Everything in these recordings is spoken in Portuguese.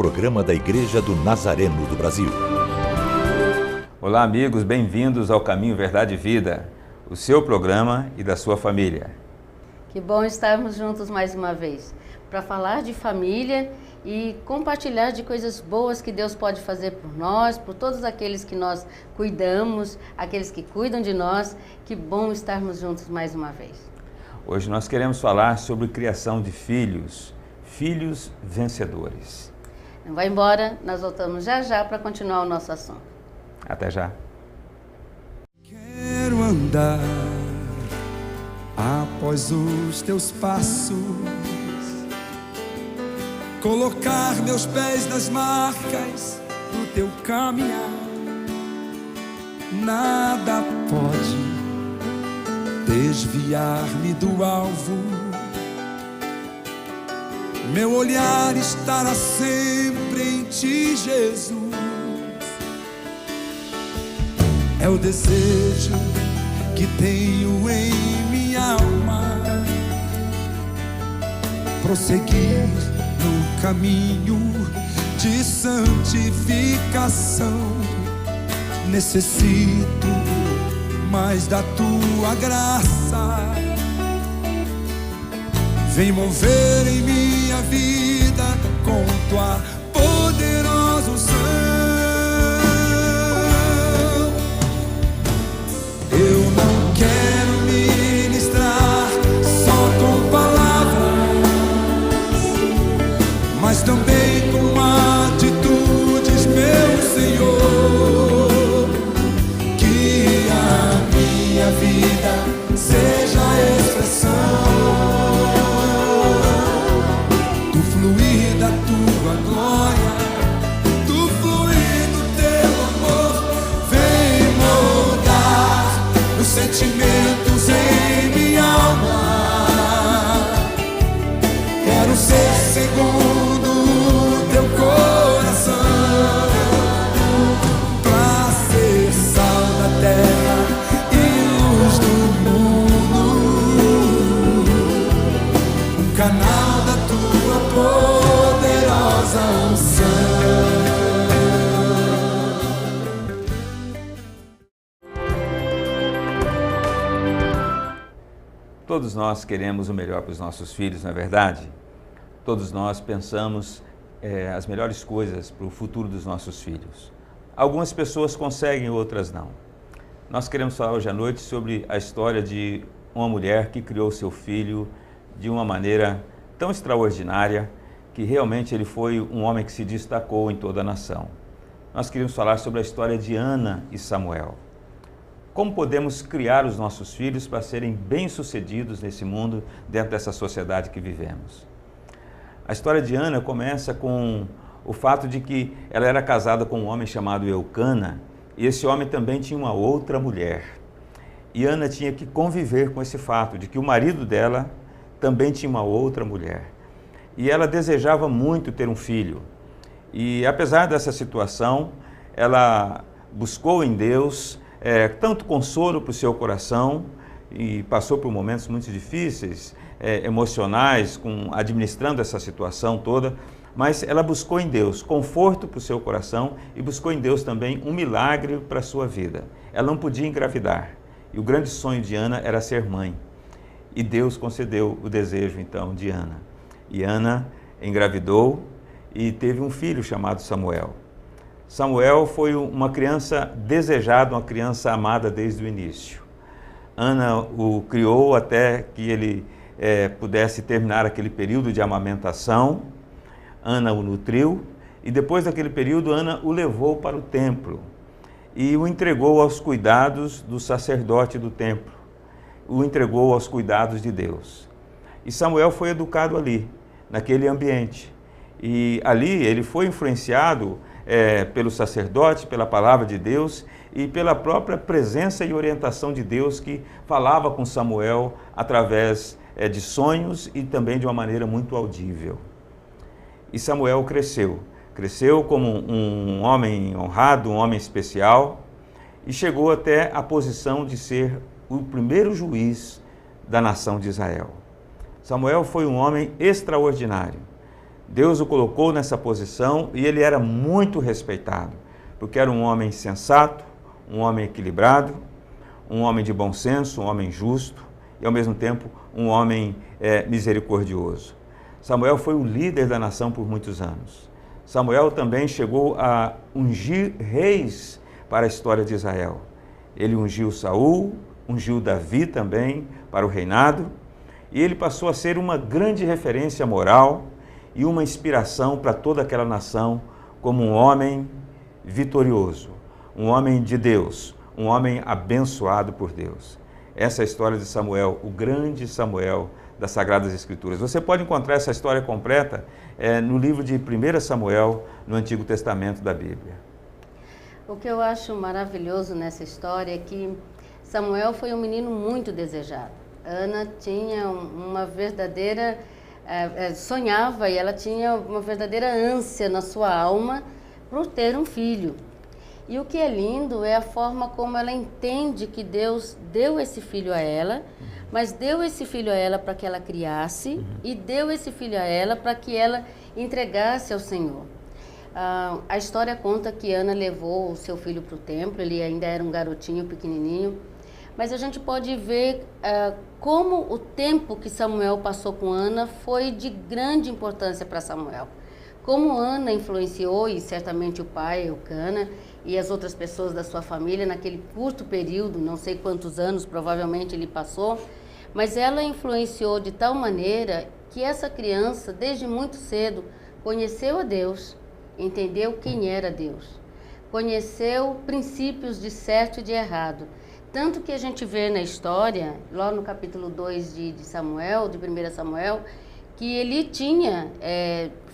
programa da Igreja do Nazareno do Brasil. Olá amigos, bem-vindos ao Caminho, Verdade e Vida, o seu programa e da sua família. Que bom estarmos juntos mais uma vez, para falar de família e compartilhar de coisas boas que Deus pode fazer por nós, por todos aqueles que nós cuidamos, aqueles que cuidam de nós. Que bom estarmos juntos mais uma vez. Hoje nós queremos falar sobre criação de filhos, filhos vencedores. Não vai embora, nós voltamos já já para continuar o nosso assunto. Até já. Quero andar após os teus passos, colocar meus pés nas marcas do teu caminhar. Nada pode desviar-me do alvo. Meu olhar estará sempre em ti, Jesus. É o desejo que tenho em minha alma, prosseguir no caminho de santificação. Necessito mais da tua graça. Vem mover em minha vida com tua poderosa unção. Eu não quero ministrar só com palavras, mas também com atitudes, meu Senhor. Que a minha vida seja a expressão do fluir da tua glória, do fluir do teu amor. Vem moldar os sentimentos em minha alma. Quero ser segundo o teu coração, pra ser sal da terra e luz do mundo, um canal da tua poderosa unção. Todos nós queremos o melhor para os nossos filhos, não é verdade? Todos nós pensamos as melhores coisas para o futuro dos nossos filhos. Algumas pessoas conseguem, outras não. Nós queremos falar hoje à noite sobre a história de uma mulher que criou seu filho de uma maneira tão extraordinária que realmente ele foi um homem que se destacou em toda a nação. Nós queremos falar sobre a história de Ana e Samuel. Como podemos criar os nossos filhos para serem bem-sucedidos nesse mundo, dentro dessa sociedade que vivemos? A história de Ana começa com o fato de que ela era casada com um homem chamado Eucana, e esse homem também tinha uma outra mulher. E Ana tinha que conviver com esse fato de que o marido dela também tinha uma outra mulher. E ela desejava muito ter um filho. E apesar dessa situação, ela buscou em Deus tanto consolo para o seu coração, e passou por momentos muito difíceis, emocionais, administrando essa situação toda, mas ela buscou em Deus conforto para o seu coração e buscou em Deus também um milagre para a sua vida. Ela não podia engravidar, e o grande sonho de Ana era ser mãe. E Deus concedeu o desejo então de Ana. E Ana engravidou e teve um filho chamado Samuel. Samuel foi uma criança desejada, uma criança amada desde o início. Ana o criou até que ele pudesse terminar aquele período de amamentação. Ana o nutriu e depois daquele período Ana o levou para o templo e o entregou aos cuidados do sacerdote do templo, o entregou aos cuidados de Deus. E Samuel foi educado ali, naquele ambiente. E ali ele foi influenciado pelo sacerdote, pela palavra de Deus e pela própria presença e orientação de Deus, que falava com Samuel através de sonhos e também de uma maneira muito audível. E Samuel cresceu como um homem honrado, um homem especial, e chegou até a posição de ser o primeiro juiz da nação de Israel. Samuel foi um homem extraordinário. Deus o colocou nessa posição e ele era muito respeitado, porque era um homem sensato, um homem equilibrado, um homem de bom senso, um homem justo e ao mesmo tempo um homem misericordioso. Samuel foi o líder da nação por muitos anos. Samuel também chegou a ungir reis para a história de Israel. Ele ungiu Saul, ungiu Davi também para o reinado, e ele passou a ser uma grande referência moral e uma inspiração para toda aquela nação como um homem vitorioso, um homem de Deus, um homem abençoado por Deus. Essa é a história de Samuel, o grande Samuel das Sagradas Escrituras. Você pode encontrar essa história completa no livro de 1 Samuel, no Antigo Testamento da Bíblia. O que eu acho maravilhoso nessa história é que Samuel foi um menino muito desejado. Ana tinha uma verdadeira, sonhava e ela tinha uma verdadeira ânsia na sua alma por ter um filho. E o que é lindo é a forma como ela entende que Deus deu esse filho a ela, mas deu esse filho a ela para que ela criasse e deu esse filho a ela para que ela entregasse ao Senhor. A história conta que Ana levou o seu filho para o templo, ele ainda era um garotinho pequenininho, mas a gente pode ver como o tempo que Samuel passou com Ana foi de grande importância para Samuel. Como Ana influenciou, e certamente o pai, Eucana, e as outras pessoas da sua família, naquele curto período, não sei quantos anos provavelmente ele passou, mas ela influenciou de tal maneira que essa criança, desde muito cedo, conheceu a Deus, entendeu quem era Deus, conheceu princípios de certo e de errado. Tanto que a gente vê na história, lá no capítulo 2 de Samuel, de 1 Samuel, que ele tinha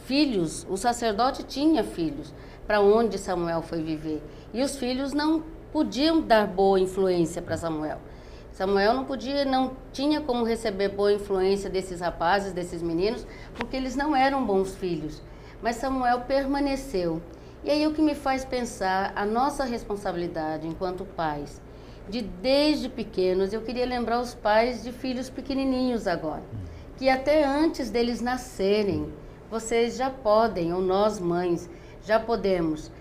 filhos, o sacerdote tinha filhos, para onde Samuel foi viver. E os filhos não podiam dar boa influência para Samuel. Samuel não tinha como receber boa influência desses rapazes, desses meninos, porque eles não eram bons filhos. Mas Samuel permaneceu. E aí o que me faz pensar a nossa responsabilidade enquanto pais, desde pequenos, eu queria lembrar os pais de filhos pequenininhos agora, que até antes deles nascerem, vocês já podem, ou nós mães, já podemos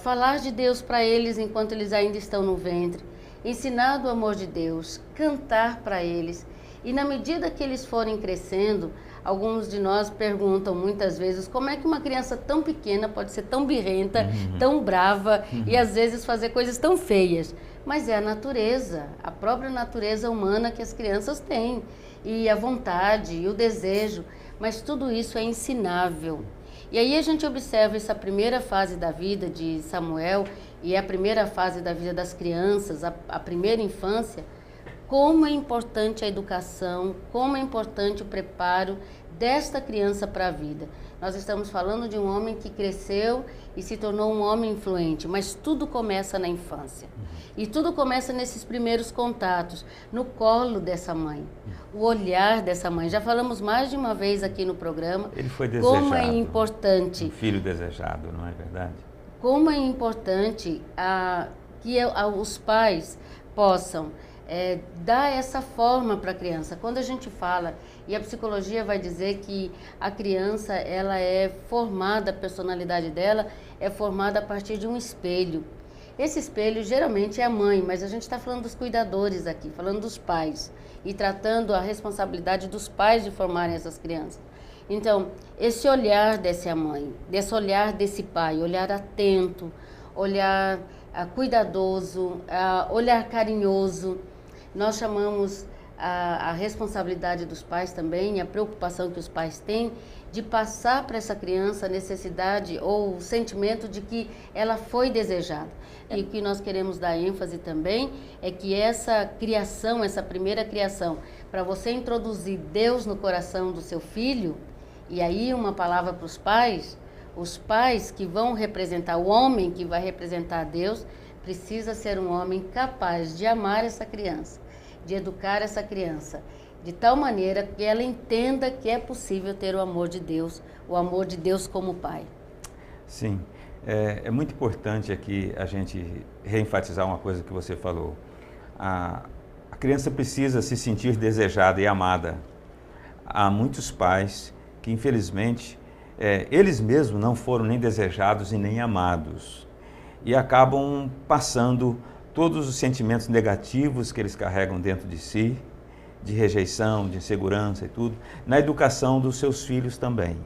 falar de Deus para eles enquanto eles ainda estão no ventre, ensinar do amor de Deus, cantar para eles. E na medida que eles forem crescendo, alguns de nós perguntam muitas vezes como é que uma criança tão pequena pode ser tão birrenta, tão brava e às vezes fazer coisas tão feias. Mas é a natureza, a própria natureza humana que as crianças têm, e a vontade, e o desejo, mas tudo isso é ensinável. E aí a gente observa essa primeira fase da vida de Samuel, e é a primeira fase da vida das crianças, a primeira infância, como é importante a educação, como é importante o preparo desta criança para a vida. Nós estamos falando de um homem que cresceu e se tornou um homem influente, mas tudo começa na infância. E tudo começa nesses primeiros contatos, no colo dessa mãe, o olhar dessa mãe. Já falamos mais de uma vez aqui no programa. Ele foi desejado. Como é importante. Um filho desejado, não é verdade? Como é importante que os pais possam dar essa forma para a criança. Quando a gente fala, e a psicologia vai dizer que a criança, ela é formada, a personalidade dela é formada a partir de um espelho. Esse espelho geralmente é a mãe, mas a gente está falando dos cuidadores aqui, falando dos pais e tratando a responsabilidade dos pais de formarem essas crianças. Então, esse olhar dessa mãe, desse olhar desse pai, olhar atento, olhar cuidadoso, olhar carinhoso, nós chamamos a responsabilidade dos pais também, a preocupação que os pais têm de passar para essa criança a necessidade ou o sentimento de que ela foi desejada. E o que nós queremos dar ênfase também é que essa criação, essa primeira criação, para você introduzir Deus no coração do seu filho, e aí uma palavra para os pais que vão representar, o homem que vai representar Deus, precisa ser um homem capaz de amar essa criança, de educar essa criança, de tal maneira que ela entenda que é possível ter o amor de Deus como pai. Sim, é muito importante aqui a gente reenfatizar uma coisa que você falou. A criança precisa se sentir desejada e amada. Há muitos pais que, infelizmente, eles mesmos não foram nem desejados e nem amados. E acabam passando todos os sentimentos negativos que eles carregam dentro de si, de rejeição, de insegurança e tudo, na educação dos seus filhos também.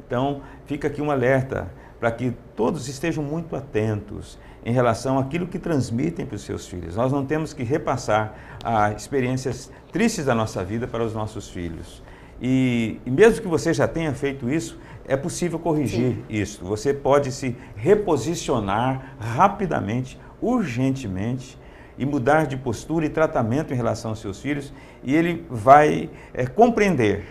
Então, fica aqui um alerta para que todos estejam muito atentos em relação àquilo que transmitem para os seus filhos. Nós não temos que repassar as experiências tristes da nossa vida para os nossos filhos. E mesmo que você já tenha feito isso, é possível corrigir isso. Você pode se reposicionar rapidamente, urgentemente, e mudar de postura e tratamento em relação aos seus filhos, e ele vai compreender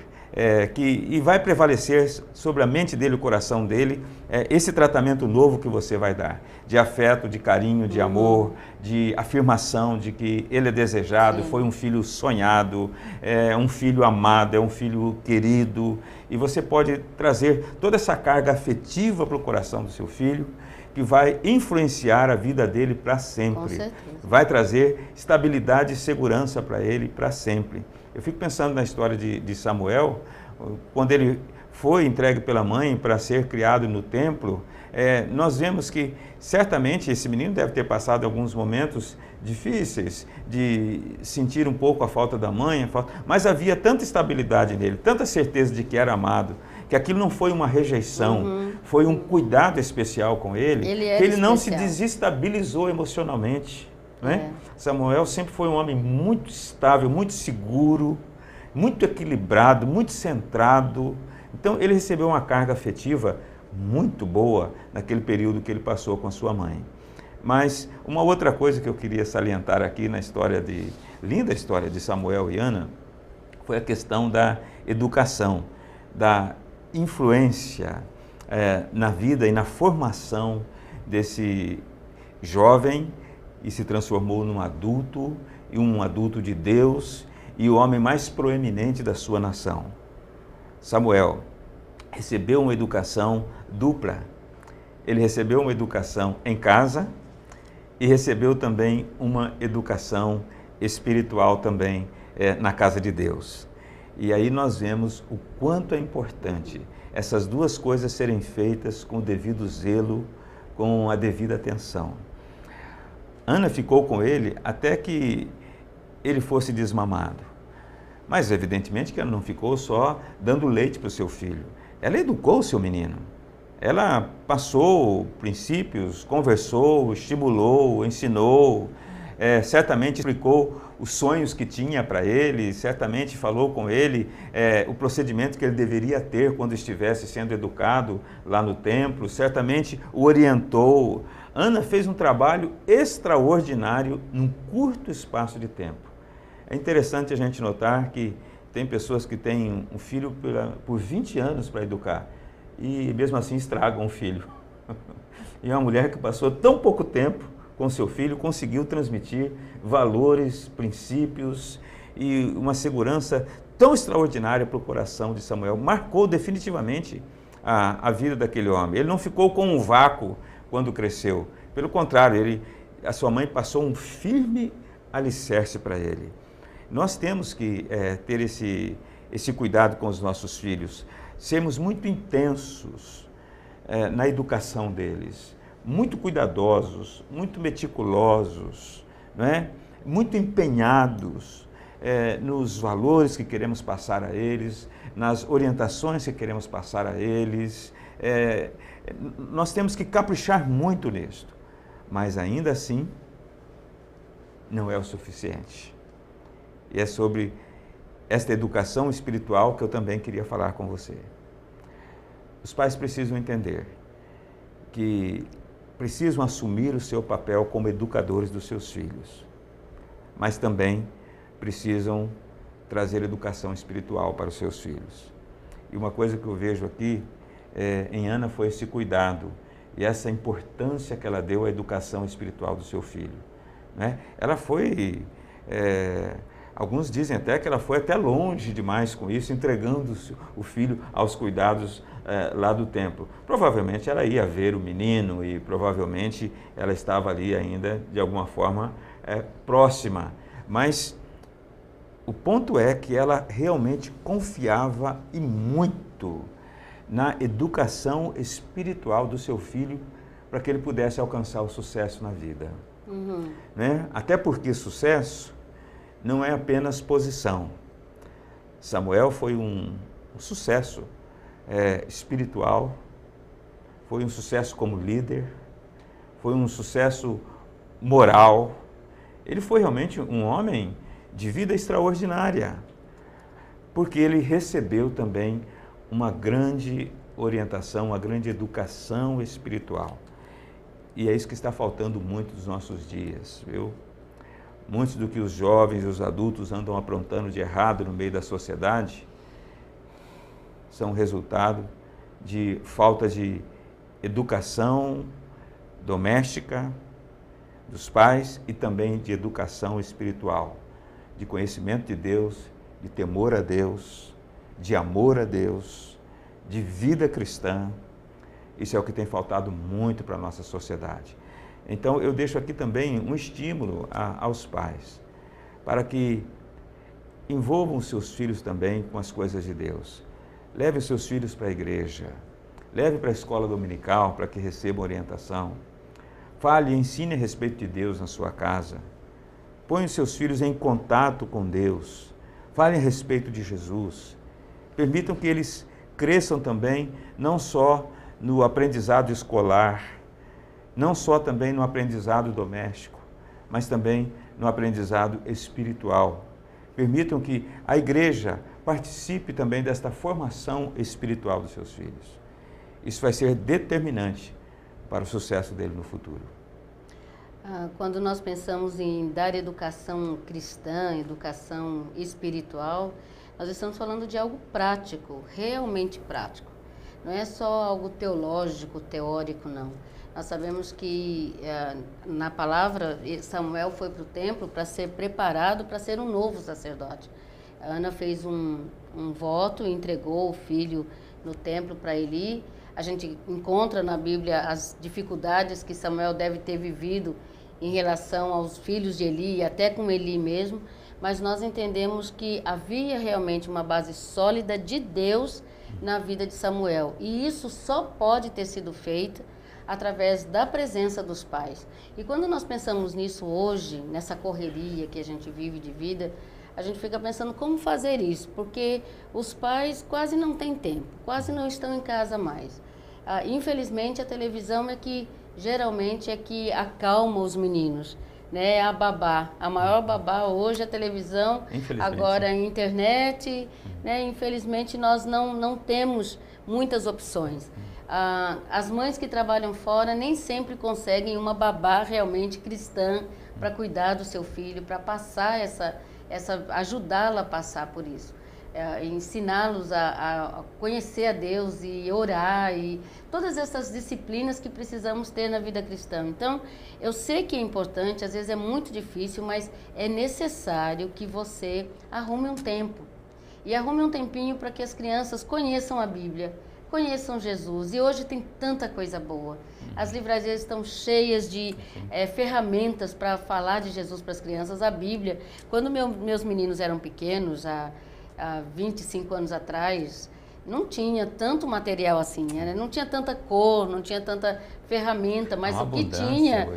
e vai prevalecer sobre a mente dele, o coração dele, esse tratamento novo que você vai dar, de afeto, de carinho, de amor, de afirmação de que ele é desejado, foi um filho sonhado, é um filho amado, é um filho querido, e você pode trazer toda essa carga afetiva para o coração do seu filho, que vai influenciar a vida dele para sempre. Com certeza. Vai trazer estabilidade e segurança para ele para sempre. Eu fico pensando na história de Samuel, quando ele foi entregue pela mãe para ser criado no templo, nós vemos que certamente esse menino deve ter passado alguns momentos difíceis, de sentir um pouco a falta da mãe, mas havia tanta estabilidade nele, tanta certeza de que era amado, que aquilo não foi uma rejeição, foi um cuidado especial com ele, que ele não se desestabilizou emocionalmente. Né? Samuel sempre foi um homem muito estável, muito seguro, muito equilibrado, muito centrado. Então ele recebeu uma carga afetiva muito boa naquele período que ele passou com a sua mãe. Mas uma outra coisa que eu queria salientar aqui na linda história de Samuel e Ana, foi a questão da educação, da influência na vida e na formação desse jovem, e se transformou num adulto, e um adulto de Deus, e o homem mais proeminente da sua nação. Samuel recebeu uma educação dupla. Ele recebeu uma educação em casa e recebeu também uma educação espiritual também na casa de Deus. E aí nós vemos o quanto é importante essas duas coisas serem feitas com o devido zelo, com a devida atenção. Ana ficou com ele até que ele fosse desmamado. Mas evidentemente que ela não ficou só dando leite para o seu filho. Ela educou o seu menino. Ela passou princípios, conversou, estimulou, ensinou, certamente explicou os sonhos que tinha para ele, certamente falou com ele o procedimento que ele deveria ter quando estivesse sendo educado lá no templo, certamente o orientou. Ana fez um trabalho extraordinário num curto espaço de tempo. É interessante a gente notar que tem pessoas que têm um filho por 20 anos para educar e mesmo assim estragam o filho. E uma mulher que passou tão pouco tempo com seu filho conseguiu transmitir valores, princípios e uma segurança tão extraordinária para o coração de Samuel. Marcou definitivamente a vida daquele homem. Ele não ficou com um vácuo quando cresceu. Pelo contrário, a sua mãe passou um firme alicerce para ele. Nós temos que ter esse cuidado com os nossos filhos, sermos muito intensos na educação deles, muito cuidadosos, muito meticulosos, não é? Muito empenhados nos valores que queremos passar a eles, nas orientações que queremos passar a eles. Nós temos que caprichar muito nisto, mas ainda assim não é o suficiente. E é sobre esta educação espiritual que eu também queria falar com você. Os pais precisam entender que precisam assumir o seu papel como educadores dos seus filhos, mas também precisam trazer educação espiritual para os seus filhos. E uma coisa que eu vejo aqui em Ana foi esse cuidado e essa importância que ela deu à educação espiritual do seu filho. Né? Ela foi, alguns dizem até que ela foi até longe demais com isso, entregando o filho aos cuidados lá do templo. Provavelmente ela ia ver o menino e provavelmente ela estava ali ainda de alguma forma próxima, mas o ponto é que ela realmente confiava e muito na educação espiritual do seu filho para que ele pudesse alcançar o sucesso na vida. Né? Até porque sucesso não é apenas posição. Samuel foi um sucesso espiritual, foi um sucesso como líder, foi um sucesso moral. Ele foi realmente um homem de vida extraordinária, porque ele recebeu também uma grande orientação, uma grande educação espiritual. E é isso que está faltando muito nos nossos dias, viu? Muitos do que os jovens e os adultos andam aprontando de errado no meio da sociedade são resultado de falta de educação doméstica dos pais e também de educação espiritual, de conhecimento de Deus, de temor a Deus, de amor a Deus, de vida cristã. Isso é o que tem faltado muito para a nossa sociedade. Então, eu deixo aqui também um estímulo aos pais, para que envolvam seus filhos também com as coisas de Deus. Leve os seus filhos para a igreja, leve para a escola dominical para que recebam orientação. Fale e ensine a respeito de Deus na sua casa. Ponha os seus filhos em contato com Deus. Fale a respeito de Jesus. Permitam que eles cresçam também, não só no aprendizado escolar, não só também no aprendizado doméstico, mas também no aprendizado espiritual. Permitam que a igreja participe também desta formação espiritual dos seus filhos. Isso vai ser determinante para o sucesso dele no futuro. Quando nós pensamos em dar educação cristã, educação espiritual, nós estamos falando de algo prático, realmente prático. Não é só algo teológico, teórico, não. Nós sabemos que na palavra, Samuel foi para o templo para ser preparado para ser um novo sacerdote. A Ana fez um voto e entregou o filho no templo para Eli. A gente encontra na Bíblia as dificuldades que Samuel deve ter vivido em relação aos filhos de Eli e até com Eli mesmo, mas nós entendemos que havia realmente uma base sólida de Deus na vida de Samuel. E isso só pode ter sido feito através da presença dos pais. E quando nós pensamos nisso hoje, nessa correria que a gente vive de vida, a gente fica pensando como fazer isso, porque os pais quase não têm tempo, quase não estão em casa mais. Infelizmente, a televisão geralmente é que acalma os meninos, né? A babá, a maior babá hoje é a televisão, agora a internet, né? Infelizmente nós não temos muitas opções. As mães que trabalham fora nem sempre conseguem uma babá realmente cristã para cuidar do seu filho, para passar ajudá-la a passar por isso. Ensiná-los a conhecer a Deus e orar e todas essas disciplinas que precisamos ter na vida cristã. Então, eu sei que é importante, às vezes é muito difícil, mas é necessário que você arrume um tempo. E arrume um tempinho para que as crianças conheçam a Bíblia, conheçam Jesus. E hoje tem tanta coisa boa. As livrarias estão cheias de ferramentas para falar de Jesus para as crianças. A Bíblia, quando meus meninos eram pequenos, há 25 anos atrás, não tinha tanto material assim, né? Não tinha tanta cor, não tinha tanta ferramenta, mas o que tinha,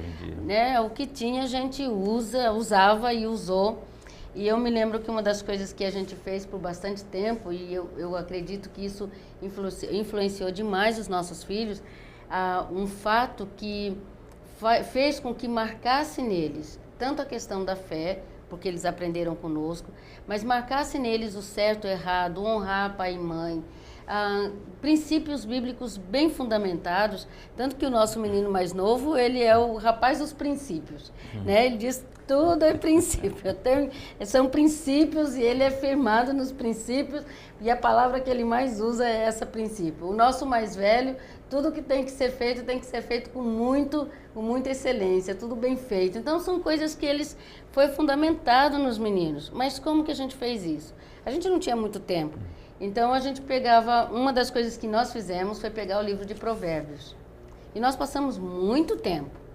né? O que tinha a gente usava e usou. E eu me lembro que uma das coisas que a gente fez por bastante tempo, e eu acredito que isso influenciou demais os nossos filhos, um fato que fez com que marcasse neles tanto a questão da fé, porque eles aprenderam conosco, mas marcasse neles o certo e o errado, honrar pai e mãe, princípios bíblicos bem fundamentados, tanto que o nosso menino mais novo, ele é o rapaz dos princípios, né? Ele diz tudo é princípio, são princípios e ele é firmado nos princípios e a palavra que ele mais usa é essa princípio. O nosso mais velho, tudo que tem que ser feito com muita excelência, tudo bem feito. Então são coisas que foi fundamentado nos meninos. Mas como que a gente fez isso? A gente não tinha muito tempo. Então a gente uma das coisas que nós fizemos foi pegar o livro de Provérbios. E nós passamos muito tempo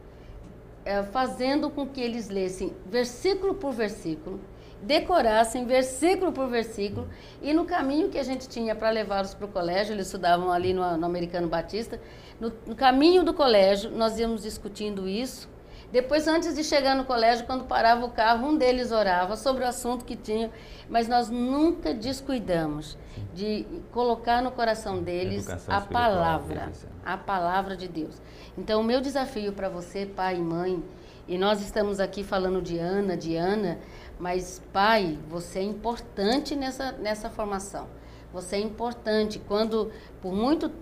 fazendo com que eles lessem versículo por versículo decorassem versículo por versículo, e no caminho que a gente tinha para levá-los para o colégio, eles estudavam ali no Americano Batista, no caminho do colégio nós íamos discutindo isso. Depois, antes de chegar no colégio, quando parava o carro, um deles orava sobre o assunto que tinha, mas nós nunca descuidamos de colocar no coração deles a palavra de Deus. Então, o meu desafio para você, pai e mãe, e nós estamos aqui falando de Ana, mas pai, você é importante nessa formação. Você é importante. Quando,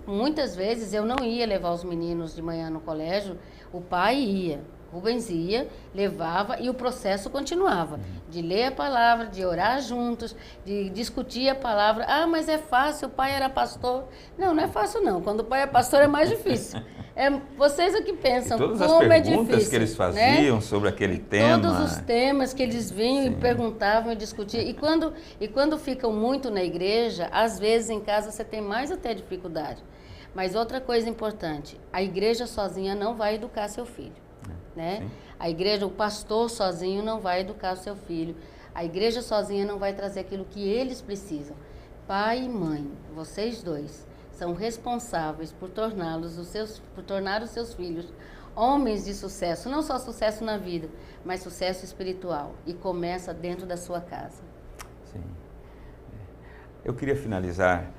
muitas vezes, eu não ia levar os meninos de manhã no colégio, o pai ia. Rubens ia, levava e o processo continuava. De ler a palavra, de orar juntos, de discutir a palavra. Ah, mas é fácil, o pai era pastor. Não, não é fácil não. Quando o pai é pastor é mais difícil. É vocês é que pensam todas como as é difícil. perguntas que eles faziam, né? Sobre aquele tema. Todos os temas que eles vinham e perguntavam e discutiam. E quando ficam muito na igreja, às vezes em casa você tem mais até dificuldade. Mas outra coisa importante, a igreja sozinha não vai educar seu filho. Né? A igreja, o pastor sozinho não vai educar o seu filho. A igreja sozinha não vai trazer aquilo que eles precisam. Pai e mãe, vocês dois, são responsáveis por tornar os seus filhos homens de sucesso. Não só sucesso na vida, mas sucesso espiritual. E começa dentro da sua casa. Sim. Eu queria finalizar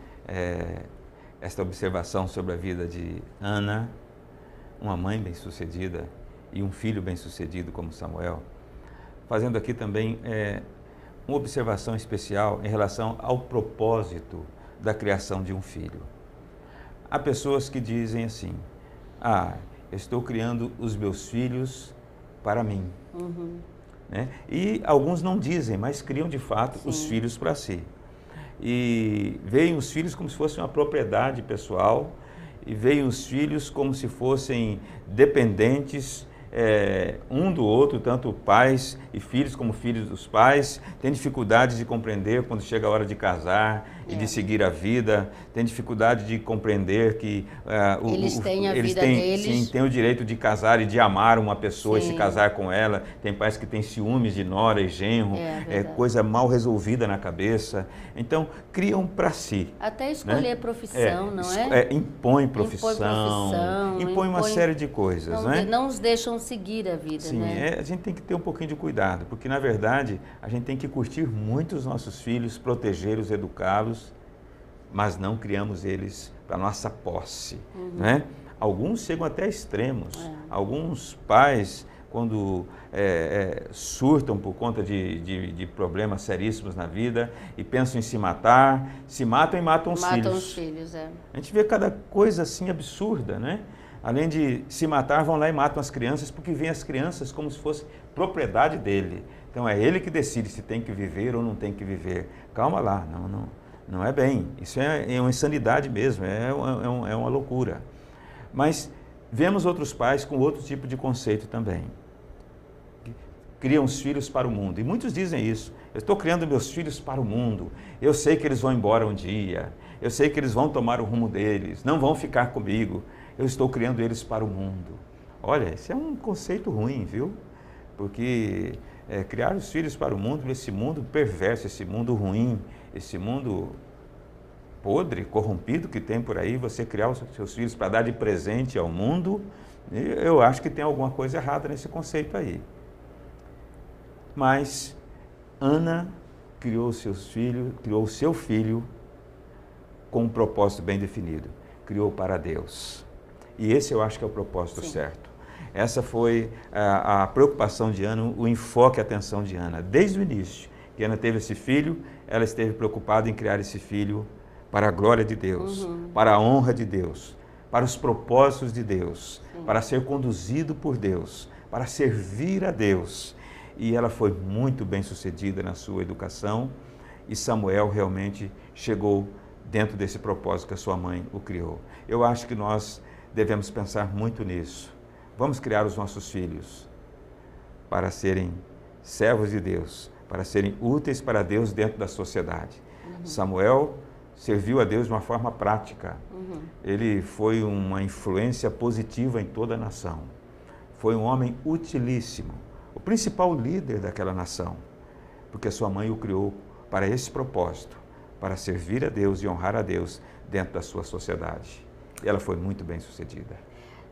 esta observação sobre a vida de Ana, uma mãe bem-sucedida, e um filho bem-sucedido como Samuel, fazendo aqui também uma observação especial em relação ao propósito da criação de um filho. Há pessoas que dizem assim, eu estou criando os meus filhos para mim. Né? E alguns não dizem, mas criam de fato os filhos para si. E veem os filhos como se fosse uma propriedade pessoal, e veem os filhos como se fossem dependentes um do outro, tanto pais e filhos como filhos dos pais. Tem dificuldade de compreender quando chega a hora de casar e de seguir a vida, tem dificuldade de compreender que eles têm a vida deles. Sim, têm o direito de casar e de amar uma pessoa e se casar com ela. Tem pais que têm ciúmes de nora e genro, coisa mal resolvida na cabeça. Então, criam para si. Até escolher profissão, não é? Impõe profissão, impõe uma série de coisas. Não os deixam seguir a vida, Sim, né? A gente tem que ter um pouquinho de cuidado, porque na verdade a gente tem que curtir muito os nossos filhos, protegê-los, educá-los, mas não criamos eles para nossa posse, né? Alguns chegam até extremos. Alguns pais, quando surtam por conta de problemas seríssimos na vida e pensam em se matar, se matam e matam os filhos. Matam os filhos, A gente vê cada coisa assim absurda, né? Além de se matar, vão lá e matam as crianças, porque veem as crianças como se fosse propriedade dele. Então é ele que decide se tem que viver ou não tem que viver. Calma lá, não é bem. Isso é uma insanidade mesmo, é uma loucura. Mas vemos outros pais com outro tipo de conceito também. Criam os filhos para o mundo. E muitos dizem isso. Eu estou criando meus filhos para o mundo. Eu sei que eles vão embora um dia. Eu sei que eles vão tomar o rumo deles. Não vão ficar comigo. Eu estou criando eles para o mundo. Olha, esse é um conceito ruim, viu? Porque criar os filhos para o mundo, esse mundo perverso, esse mundo ruim, esse mundo podre, corrompido que tem por aí, você criar os seus filhos para dar de presente ao mundo, eu acho que tem alguma coisa errada nesse conceito aí. Mas Ana criou o seu filho com um propósito bem definido. Criou para Deus. E esse eu acho que é o propósito certo. Essa foi a preocupação de Ana, o enfoque e a atenção de Ana. Desde o início que Ana teve esse filho, ela esteve preocupada em criar esse filho para a glória de Deus, para a honra de Deus, para os propósitos de Deus, para ser conduzido por Deus, para servir a Deus. E ela foi muito bem sucedida na sua educação, e Samuel realmente chegou dentro desse propósito que a sua mãe o criou. Eu acho que nós devemos pensar muito nisso. Vamos criar os nossos filhos para serem servos de Deus, para serem úteis para Deus dentro da sociedade. Samuel serviu a Deus de uma forma prática. Ele foi uma influência positiva em toda a nação. Foi um homem utilíssimo, o principal líder daquela nação. porque a sua mãe o criou para esse propósito, para servir a Deus e honrar a Deus dentro da sua sociedade. E ela foi muito bem sucedida.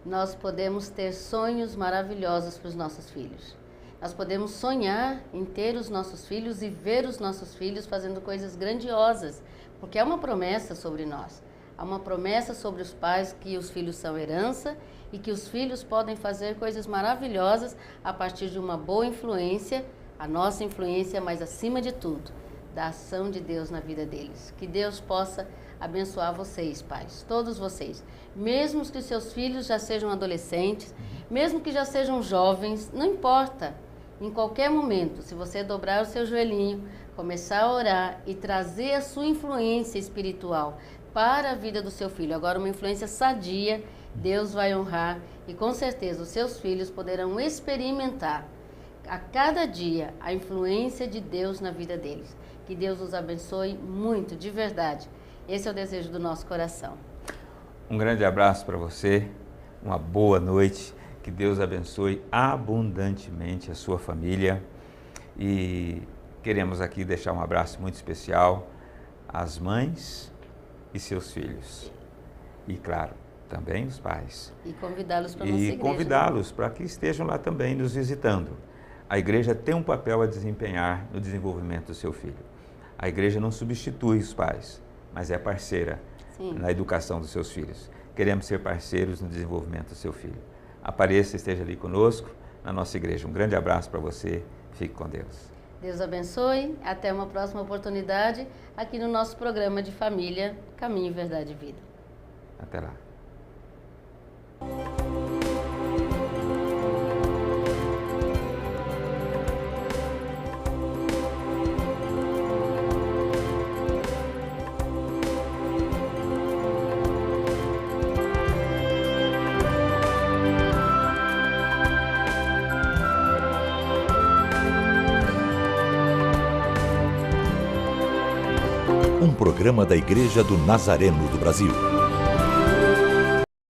Nós podemos ter sonhos maravilhosos para os nossos filhos. Nós podemos sonhar em ter os nossos filhos e ver os nossos filhos fazendo coisas grandiosas, porque há uma promessa sobre nós. Há uma promessa sobre os pais que os filhos são herança e que os filhos podem fazer coisas maravilhosas a partir de uma boa influência, a nossa influência, mas acima de tudo, da ação de Deus na vida deles. Que Deus possa abençoar vocês, pais, todos vocês. Mesmo que os seus filhos já sejam adolescentes, mesmo que já sejam jovens, não importa. Em qualquer momento, se você dobrar o seu joelhinho, começar a orar e trazer a sua influência espiritual para a vida do seu filho, agora uma influência sadia, Deus vai honrar e com certeza os seus filhos poderão experimentar a cada dia a influência de Deus na vida deles. Que Deus os abençoe muito, de verdade. Esse é o desejo do nosso coração. Um grande abraço para você, uma boa noite, que Deus abençoe abundantemente a sua família e queremos aqui deixar um abraço muito especial às mães e seus filhos e, claro, também os pais. E convidá-los para a nossa igreja. E convidá-los para que estejam lá também nos visitando. A igreja tem um papel a desempenhar no desenvolvimento do seu filho. A igreja não substitui os pais, mas é parceira na educação dos seus filhos. Queremos ser parceiros no desenvolvimento do seu filho. Apareça, esteja ali conosco na nossa igreja. Um grande abraço para você. Fique com Deus. Deus abençoe. Até uma próxima oportunidade aqui no nosso programa de família Caminho, Verdade e Vida. Até lá. Um programa da Igreja do Nazareno do Brasil.